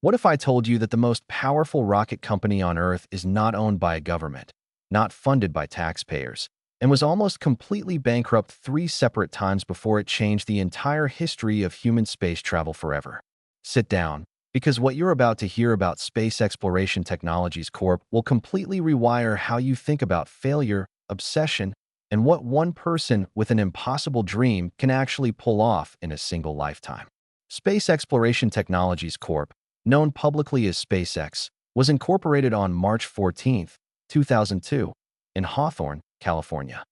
What if I told you that the most powerful rocket company on Earth is not owned by a government, not funded by taxpayers, and was almost completely bankrupt 3 separate times before it changed the entire history of human space travel forever? Sit down, because what you're about to hear about Space Exploration Technologies Corp will completely rewire how you think about failure, obsession, and what one person with an impossible dream can actually pull off in a single lifetime. Space Exploration Technologies Corp, known publicly as SpaceX, was incorporated on March 14, 2002, in Hawthorne, California.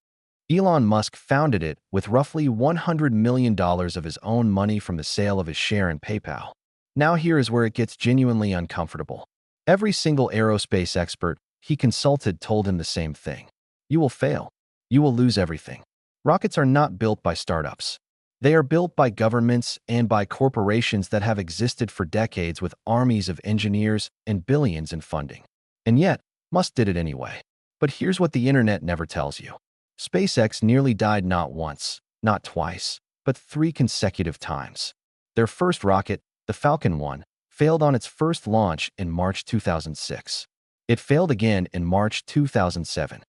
Elon Musk founded it with roughly $100 million of his own money from the sale of his share in PayPal. Now here is where it gets genuinely uncomfortable. Every single aerospace expert he consulted told him the same thing. You will fail. You will lose everything. Rockets are not built by startups. They are built by governments and by corporations that have existed for decades with armies of engineers and billions in funding. And yet, Musk did it anyway. But here's what the internet never tells you. SpaceX nearly died not once, not twice, but 3 consecutive times. Their first rocket, the Falcon 1, failed on its first launch in March 2006. It failed again in March 2007.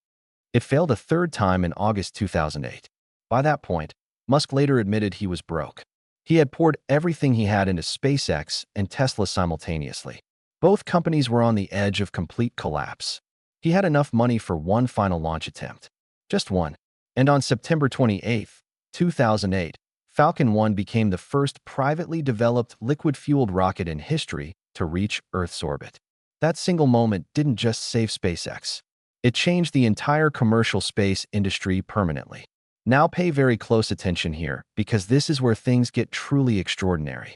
It failed a third time in August 2008. By that point, Musk later admitted he was broke. He had poured everything he had into SpaceX and Tesla simultaneously. Both companies were on the edge of complete collapse. He had enough money for one final launch attempt. Just one. And on September 28, 2008, Falcon 1 became the first privately developed liquid-fueled rocket in history to reach Earth's orbit. That single moment didn't just save SpaceX. It changed the entire commercial space industry permanently. Now pay very close attention here, because this is where things get truly extraordinary.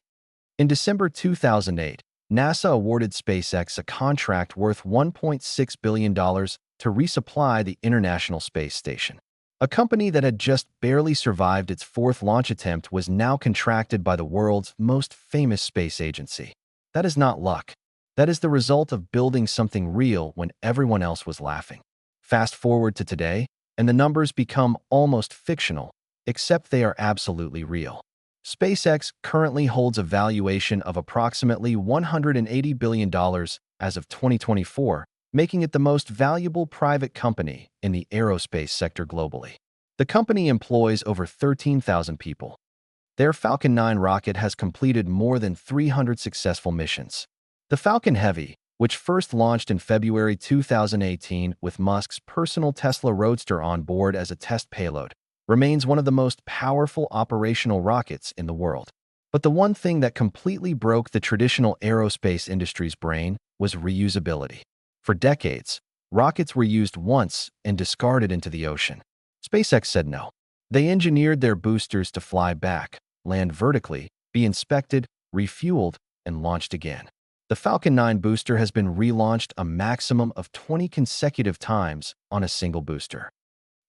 In December 2008, NASA awarded SpaceX a contract worth $1.6 billion to resupply the International Space Station. A company that had just barely survived its fourth launch attempt was now contracted by the world's most famous space agency. That is not luck. That is the result of building something real when everyone else was laughing. Fast forward to today, and the numbers become almost fictional, except they are absolutely real. SpaceX currently holds a valuation of approximately $180 billion as of 2024, making it the most valuable private company in the aerospace sector globally. The company employs over 13,000 people. Their Falcon 9 rocket has completed more than 300 successful missions. The Falcon Heavy, which first launched in February 2018 with Musk's personal Tesla Roadster on board as a test payload, remains one of the most powerful operational rockets in the world. But the one thing that completely broke the traditional aerospace industry's brain was reusability. For decades, rockets were used once and discarded into the ocean. SpaceX said no. They engineered their boosters to fly back, land vertically, be inspected, refueled, and launched again. The Falcon 9 booster has been relaunched a maximum of 20 consecutive times on a single booster.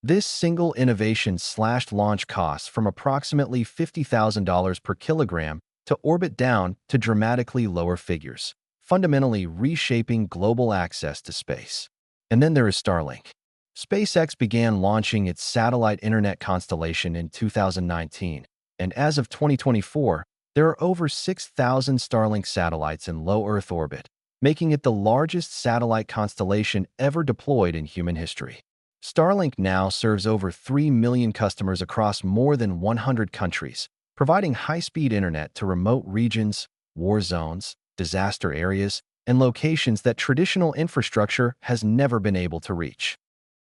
This single innovation slashed launch costs from approximately $50,000 per kilogram to orbit down to dramatically lower figures, fundamentally reshaping global access to space. And then there is Starlink. SpaceX began launching its satellite internet constellation in 2019, and as of 2024, there are over 6,000 Starlink satellites in low Earth orbit, making it the largest satellite constellation ever deployed in human history. Starlink now serves over 3 million customers across more than 100 countries, providing high-speed internet to remote regions, war zones, disaster areas, and locations that traditional infrastructure has never been able to reach.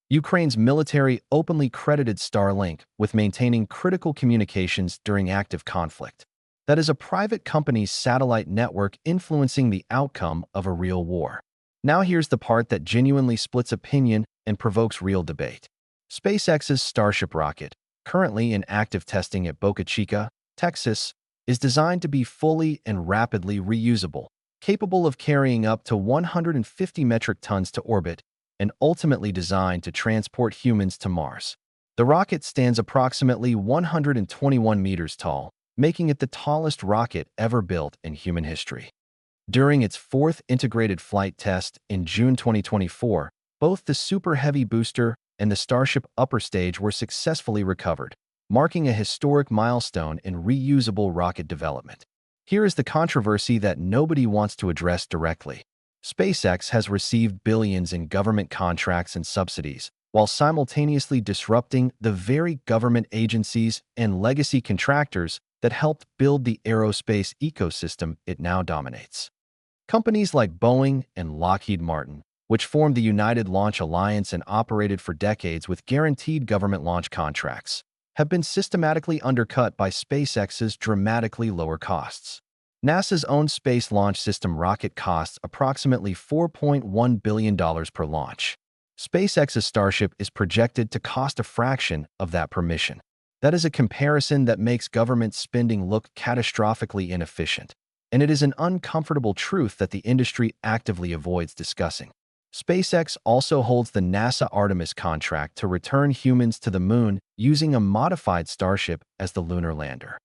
Ukraine's military openly credited Starlink with maintaining critical communications during active conflict. That is a private company's satellite network influencing the outcome of a real war. Now here's the part that genuinely splits opinion and provokes real debate. SpaceX's Starship rocket, currently in active testing at Boca Chica, Texas, is designed to be fully and rapidly reusable, capable of carrying up to 150 metric tons to orbit, and ultimately designed to transport humans to Mars. The rocket stands approximately 121 meters tall, making it the tallest rocket ever built in human history. During its fourth integrated flight test in June 2024, both the Super Heavy booster and the Starship upper stage were successfully recovered, marking a historic milestone in reusable rocket development. Here is the controversy that nobody wants to address directly. SpaceX has received billions in government contracts and subsidies, while simultaneously disrupting the very government agencies and legacy contractors that helped build the aerospace ecosystem it now dominates. Companies like Boeing and Lockheed Martin, which formed the United Launch Alliance and operated for decades with guaranteed government launch contracts, have been systematically undercut by SpaceX's dramatically lower costs. NASA's own Space Launch System rocket costs approximately $4.1 billion per launch. SpaceX's Starship is projected to cost a fraction of that per mission. That is a comparison that makes government spending look catastrophically inefficient, and it is an uncomfortable truth that the industry actively avoids discussing. SpaceX also holds the NASA Artemis contract to return humans to the moon using a modified Starship as the lunar lander.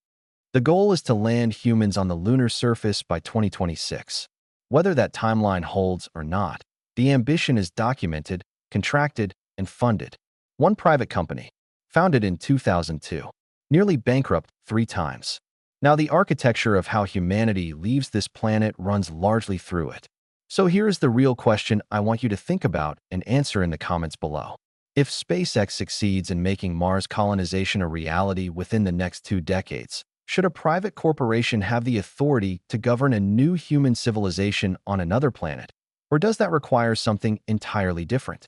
The goal is to land humans on the lunar surface by 2026. Whether that timeline holds or not, the ambition is documented, contracted, and funded. One private company, founded in 2002, nearly bankrupt 3 times. Now, the architecture of how humanity leaves this planet runs largely through it. So here is the real question I want you to think about and answer in the comments below. If SpaceX succeeds in making Mars colonization a reality within the next 2 decades, should a private corporation have the authority to govern a new human civilization on another planet? Or does that require something entirely different?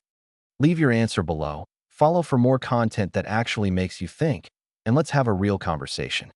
Leave your answer below, follow for more content that actually makes you think, and let's have a real conversation.